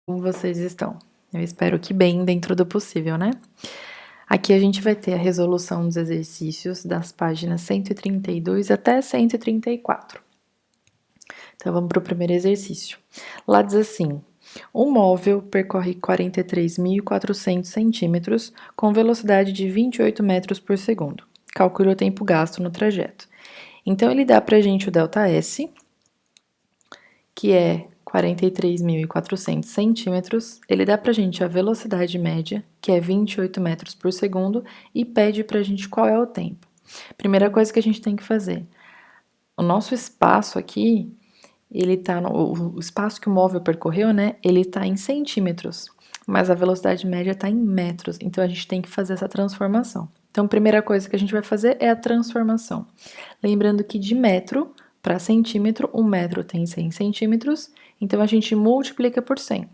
Como vocês estão? Eu espero que bem dentro do possível, né? Aqui a gente vai ter a resolução dos exercícios das páginas 132 até 134. Então vamos para o primeiro exercício. Lá diz assim: um móvel percorre 43.400 centímetros com velocidade de 28 metros por segundo. Calcule o tempo gasto no trajeto. Então ele dá pra gente o ΔS, que é 43.400 centímetros, ele dá pra gente a velocidade média, que é 28 metros por segundo, e pede pra gente qual é o tempo. Primeira coisa que a gente tem que fazer, o nosso espaço aqui, ele tá o espaço que o móvel percorreu, né, ele tá em centímetros, mas a velocidade média tá em metros, então a gente tem que fazer essa transformação. Então, a primeira coisa que a gente vai fazer é a transformação. Lembrando que de metro para centímetro, 1 metro tem 100 centímetros, então a gente multiplica por 100.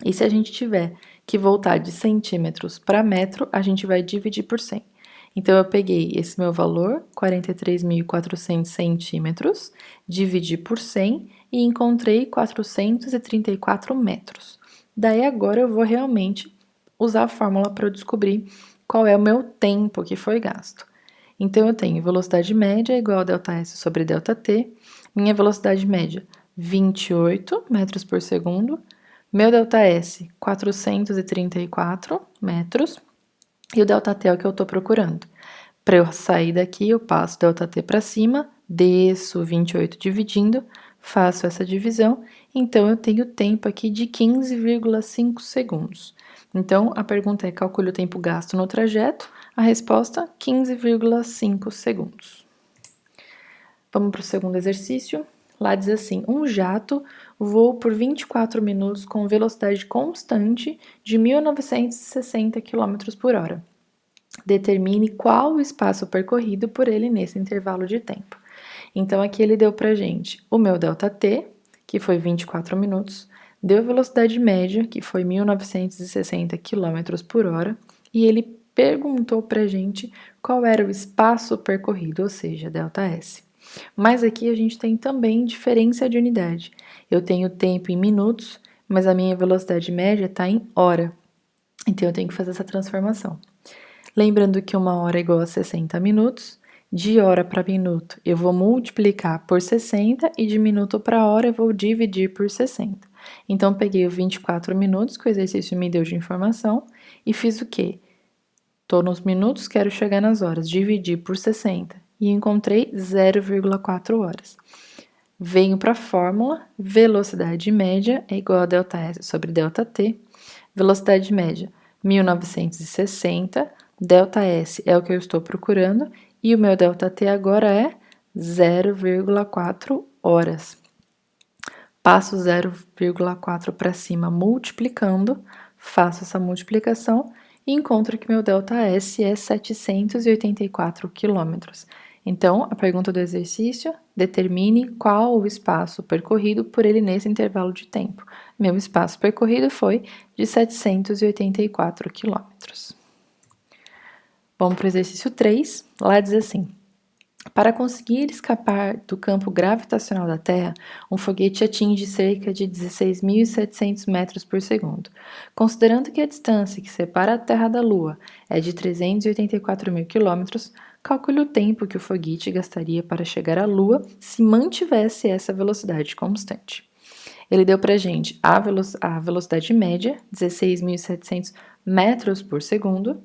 E se a gente tiver que voltar de centímetros para metro, a gente vai dividir por 100. Então, eu peguei esse meu valor, 43.400 centímetros, dividi por 100 e encontrei 434 metros. Daí, agora eu vou realmente usar a fórmula para eu descobrir qual é o meu tempo que foi gasto. Então, eu tenho velocidade média igual a ΔS sobre ΔT, minha velocidade média, 28 metros por segundo, meu ΔS, 434 metros, e o ΔT é o que eu estou procurando. Para eu sair daqui, eu passo ΔT para cima, desço 28 dividindo, faço essa divisão, então eu tenho tempo aqui de 15,5 segundos. Então, a pergunta é: calcule o tempo gasto no trajeto? A resposta, 15,5 segundos. Vamos para o segundo exercício. Lá diz assim: um jato voa por 24 minutos com velocidade constante de 1.960 km por hora. Determine qual o espaço percorrido por ele nesse intervalo de tempo. Então, aqui ele deu pra gente o meu ΔT, que foi 24 minutos, deu a velocidade média, que foi 1.960 km por hora, e ele perguntou pra gente qual era o espaço percorrido, ou seja, ΔS. Mas aqui a gente tem também diferença de unidade. Eu tenho tempo em minutos, mas a minha velocidade média está em hora. Então, eu tenho que fazer essa transformação. Lembrando que 1 hora é igual a 60 minutos, de hora para minuto eu vou multiplicar por 60 e de minuto para hora eu vou dividir por 60. Então, peguei os 24 minutos que o exercício me deu de informação e fiz o quê? Tô nos minutos, quero chegar nas horas, dividi por 60 e encontrei 0,4 horas. Venho para a fórmula, velocidade média é igual a ΔS sobre ΔT, velocidade média 1960, ΔS é o que eu estou procurando e o meu ΔT agora é 0,4 horas. Passo 0,4 para cima multiplicando, faço essa multiplicação e encontro que meu ΔS é 784 quilômetros. Então, a pergunta do exercício: determine qual o espaço percorrido por ele nesse intervalo de tempo. Meu espaço percorrido foi de 784 quilômetros. Vamos para o exercício 3. Lá diz assim: para conseguir escapar do campo gravitacional da Terra, um foguete atinge cerca de 16.700 metros por segundo. Considerando que a distância que separa a Terra da Lua é de 384.000 quilômetros, calcule o tempo que o foguete gastaria para chegar à Lua se mantivesse essa velocidade constante. Ele deu para gente a velocidade média, 16.700 metros por segundo,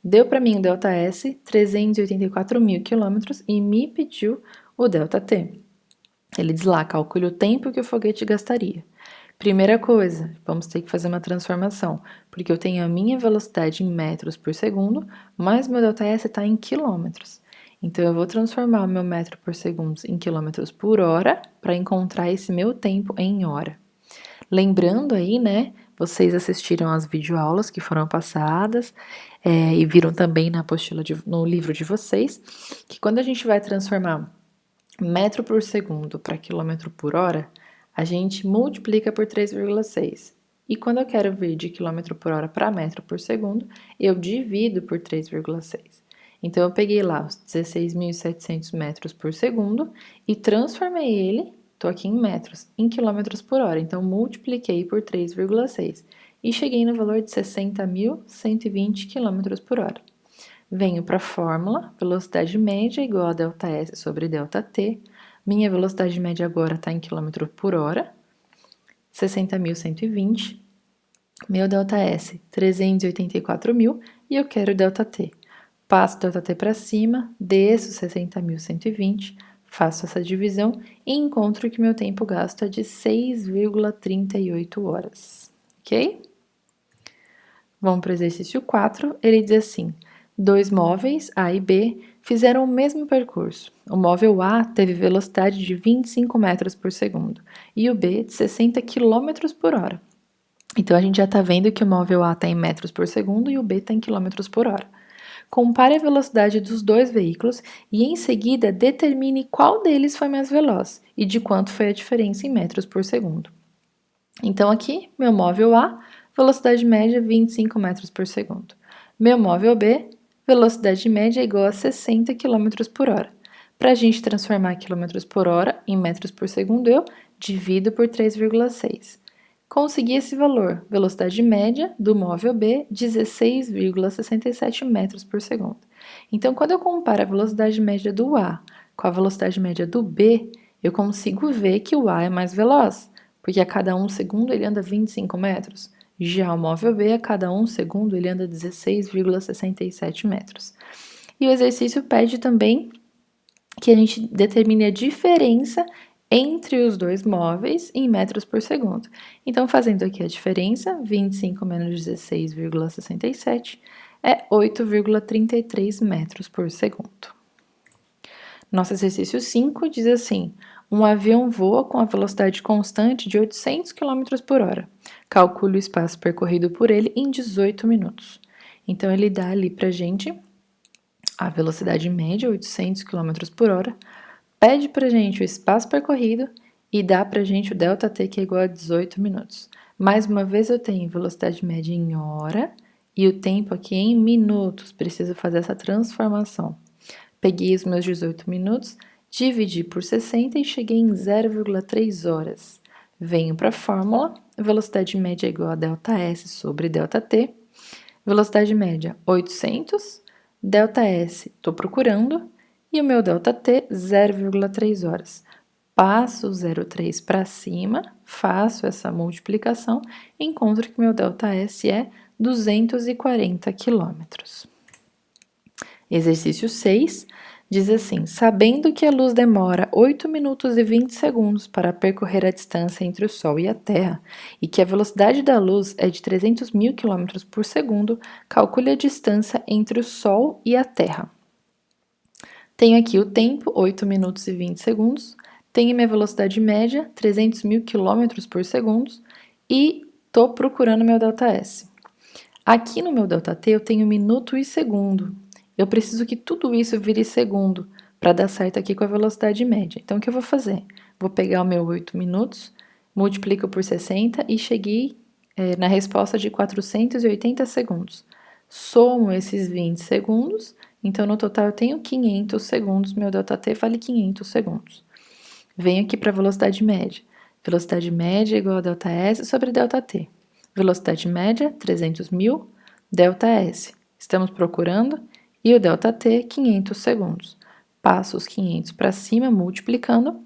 deu para mim o ΔS, 384.000 quilômetros, e me pediu o ΔT. Ele diz lá: calcule o tempo que o foguete gastaria. Primeira coisa, vamos ter que fazer uma transformação, porque eu tenho a minha velocidade em metros por segundo, mas meu ΔS está em quilômetros. Então, eu vou transformar o meu metro por segundo em quilômetros por hora para encontrar esse meu tempo em hora. Lembrando aí, né, vocês assistiram às videoaulas que foram passadas e viram também na apostila, no livro de vocês, que quando a gente vai transformar metro por segundo para quilômetro por hora, a gente multiplica por 3,6. E quando eu quero vir de quilômetro por hora para metro por segundo, eu divido por 3,6. Então, eu peguei lá os 16.700 metros por segundo e transformei ele tô aqui em metros, em quilômetros por hora, então multipliquei por 3,6 e cheguei no valor de 60.120 km por hora. Venho para a fórmula, velocidade média igual a ΔS sobre ΔT. Minha velocidade média agora está em quilômetro por hora, 60.120. Meu ΔS, 384.000 e eu quero ΔT. Passo ΔT para cima, desço 60.120, faço essa divisão e encontro que meu tempo gasto é de 6,38 horas, ok? Vamos para o exercício 4, ele diz assim: dois móveis, A e B, fizeram o mesmo percurso. O móvel A teve velocidade de 25 metros por segundo e o B de 60 km por hora. Então, a gente já está vendo que o móvel A está em metros por segundo e o B está em quilômetros por hora. Compare a velocidade dos dois veículos e, em seguida, determine qual deles foi mais veloz e de quanto foi a diferença em metros por segundo. Então, aqui, meu móvel A, velocidade média 25 metros por segundo. Meu móvel B, velocidade média igual a 60 km por hora. Para a gente transformar quilômetros por hora em metros por segundo, eu divido por 3,6. Consegui esse valor, velocidade média do móvel B, 16,67 metros por segundo. Então, quando eu comparo a velocidade média do A com a velocidade média do B, eu consigo ver que o A é mais veloz, porque a cada 1 segundo ele anda 25 metros. Já o móvel B, a cada 1 segundo ele anda 16,67 metros. E o exercício pede também que a gente determine a diferença entre os dois móveis em metros por segundo. Então, fazendo aqui a diferença, 25 menos 16,67 é 8,33 metros por segundo. Nosso exercício 5 diz assim: um avião voa com a velocidade constante de 800 km por hora. Calcule o espaço percorrido por ele em 18 minutos. Então, ele dá ali pra gente a velocidade média, 800 km por hora, pede pra gente o espaço percorrido e dá pra gente o ΔT, que é igual a 18 minutos. Mais uma vez, eu tenho velocidade média em hora e o tempo aqui em minutos. Preciso fazer essa transformação. Peguei os meus 18 minutos, dividi por 60 e cheguei em 0,3 horas. Venho para a fórmula, velocidade média é igual a ΔS sobre ΔT. Velocidade média 800, ΔS estou procurando, e o meu ΔT 0,3 horas. Passo o 0,3 para cima, faço essa multiplicação e encontro que meu ΔS é 240 quilômetros. Exercício 6 diz assim: sabendo que a luz demora 8 minutos e 20 segundos para percorrer a distância entre o Sol e a Terra e que a velocidade da luz é de 300.000 km por segundo, calcule a distância entre o Sol e a Terra. Tenho aqui o tempo, 8 minutos e 20 segundos, tenho minha velocidade média, 300.000 km por segundo, e estou procurando meu ΔS. Aqui no meu ΔT eu tenho minuto e segundo. Eu preciso que tudo isso vire segundo para dar certo aqui com a velocidade média. Então, o que eu vou fazer? Vou pegar o meu 8 minutos, multiplico por 60 e cheguei na resposta de 480 segundos. Somo esses 20 segundos, então no total eu tenho 500 segundos, meu ΔT vale 500 segundos. Venho aqui para a velocidade média. Velocidade média é igual a ΔS sobre ΔT. Velocidade média, 300.000, ΔS. Estamos procurando e o ΔT, 500 segundos. Passo os 500 para cima, multiplicando,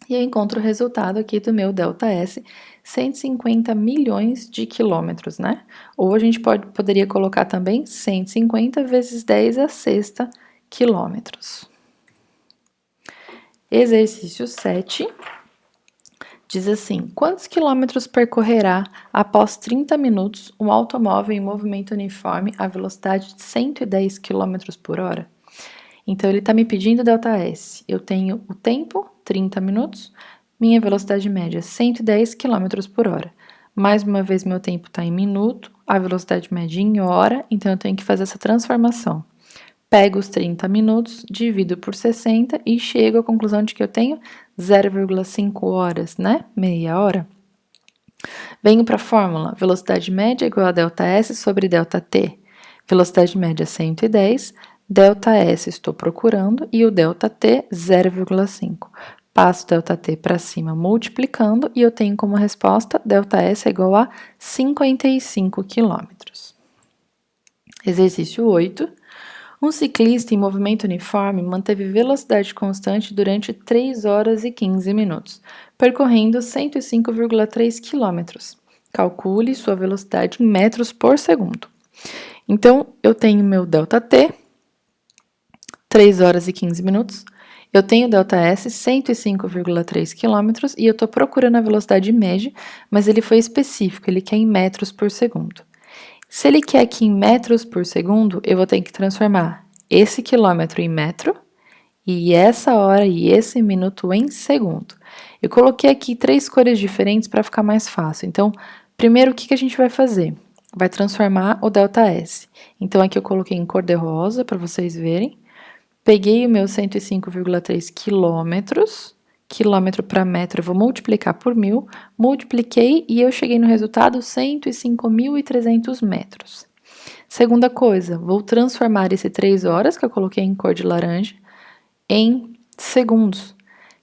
e eu encontro o resultado aqui do meu ΔS, 150 milhões de quilômetros, né? Ou a gente poderia colocar também 150 vezes 10 a sexta quilômetros. Exercício 7 diz assim: quantos quilômetros percorrerá após 30 minutos um automóvel em movimento uniforme a velocidade de 110 km por hora? Então, ele está me pedindo ΔS. Eu tenho o tempo, 30 minutos, minha velocidade média, 110 km por hora. Mais uma vez, meu tempo está em minuto, a velocidade média em hora, então eu tenho que fazer essa transformação. Pego os 30 minutos, divido por 60 e chego à conclusão de que eu tenho 0,5 horas, né? Meia hora. Venho para a fórmula, velocidade média igual a ΔS sobre ΔT. Velocidade média 110, ΔS estou procurando e o ΔT 0,5. passo ΔT para cima multiplicando e eu tenho como resposta ΔS é igual a 55 km. Exercício 8. Um ciclista em movimento uniforme manteve velocidade constante durante 3 horas e 15 minutos, percorrendo 105,3 km. Calcule sua velocidade em metros por segundo. Então, eu tenho meu ΔT, 3 horas e 15 minutos. Eu tenho ΔS, 105,3 km, e eu estou procurando a velocidade média, mas ele foi específico, ele quer em metros por segundo. Se ele quer aqui em metros por segundo, eu vou ter que transformar esse quilômetro em metro, e essa hora e esse minuto em segundo. Eu coloquei aqui 3 cores diferentes para ficar mais fácil. Então, primeiro, o que a gente vai fazer? Vai transformar o ΔS. Então, aqui eu coloquei em cor de rosa para vocês verem. Peguei o meu 105,3 quilômetros, quilômetro para metro, eu vou multiplicar por 1000, multipliquei e eu cheguei no resultado 105.300 metros. Segunda coisa, vou transformar esse 3 horas, que eu coloquei em cor de laranja, em segundos.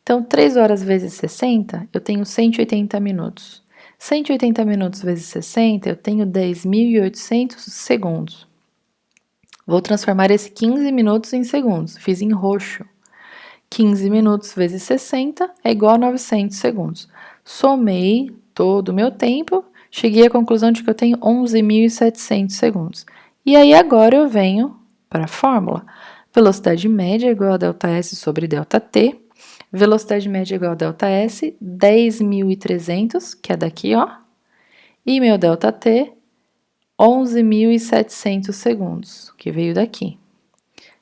Então, 3 horas vezes 60, eu tenho 180 minutos. 180 minutos vezes 60, eu tenho 10.800 segundos. Vou transformar esse 15 minutos em segundos, fiz em roxo. 15 minutos vezes 60 é igual a 900 segundos. Somei todo o meu tempo, cheguei à conclusão de que eu tenho 11.700 segundos. E aí agora eu venho para a fórmula. Velocidade média é igual a ΔS sobre ΔT. Velocidade média é igual a ΔS, 10.300, que é daqui, ó. E meu ΔT, 11.700 segundos, que veio daqui.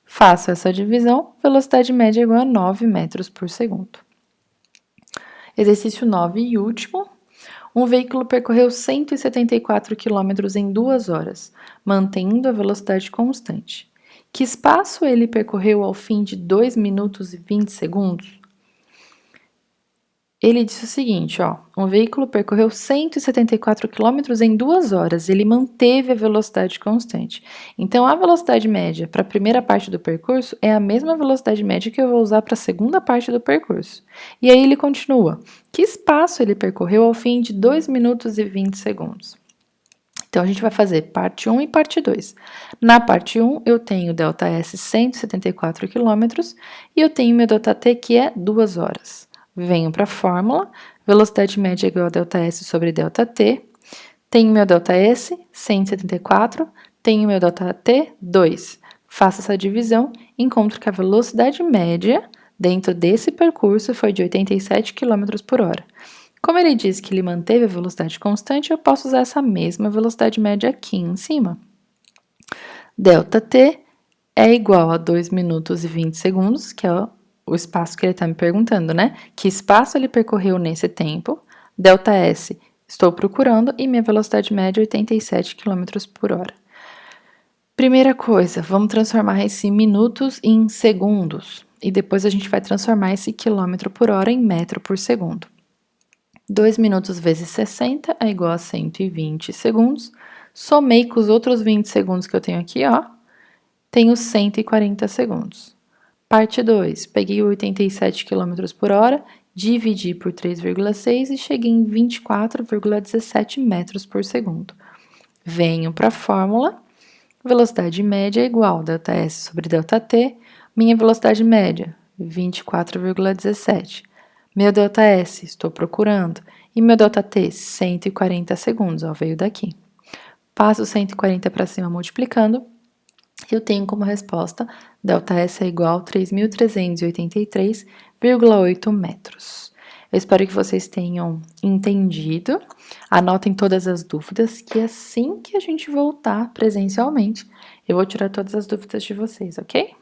Faço essa divisão, velocidade média é igual a 9 metros por segundo. Exercício 9 e último. Um veículo percorreu 174 km em 2 horas, mantendo a velocidade constante. Que espaço ele percorreu ao fim de 2 minutos e 20 segundos? Ele disse o seguinte, ó, um veículo percorreu 174 km em 2 horas, ele manteve a velocidade constante. Então, a velocidade média para a primeira parte do percurso é a mesma velocidade média que eu vou usar para a segunda parte do percurso. E aí ele continua, que espaço ele percorreu ao fim de 2 minutos e 20 segundos? Então, a gente vai fazer parte 1 e parte 2. Na parte 1, eu tenho ΔS 174 km e eu tenho meu ΔT que é 2 horas. Venho para a fórmula, velocidade média é igual a ΔS sobre ΔT, tenho meu ΔS, 174, tenho meu ΔT, 2. Faço essa divisão, encontro que a velocidade média dentro desse percurso foi de 87 km por hora. Como ele diz que ele manteve a velocidade constante, eu posso usar essa mesma velocidade média aqui em cima. ΔT é igual a 2 minutos e 20 segundos, que é o espaço que ele está me perguntando, né? Que espaço ele percorreu nesse tempo? ΔS, estou procurando, e minha velocidade média é 87 km por hora. Primeira coisa, vamos transformar esse minutos em segundos. E depois a gente vai transformar esse quilômetro por hora em metro por segundo. 2 minutos vezes 60 é igual a 120 segundos. Somei com os outros 20 segundos que eu tenho aqui, ó. Tenho 140 segundos. Parte 2, peguei 87 km por hora, dividi por 3,6 e cheguei em 24,17 metros por segundo. Venho para a fórmula, velocidade média é igual a ΔS sobre ΔT, minha velocidade média, 24,17. Meu ΔS, estou procurando, e meu ΔT, 140 segundos, ó, veio daqui. Passo 140 para cima multiplicando, eu tenho como resposta ΔS é igual a 3.383,8 metros. Eu espero que vocês tenham entendido. Anotem todas as dúvidas, que assim que a gente voltar presencialmente, eu vou tirar todas as dúvidas de vocês, ok?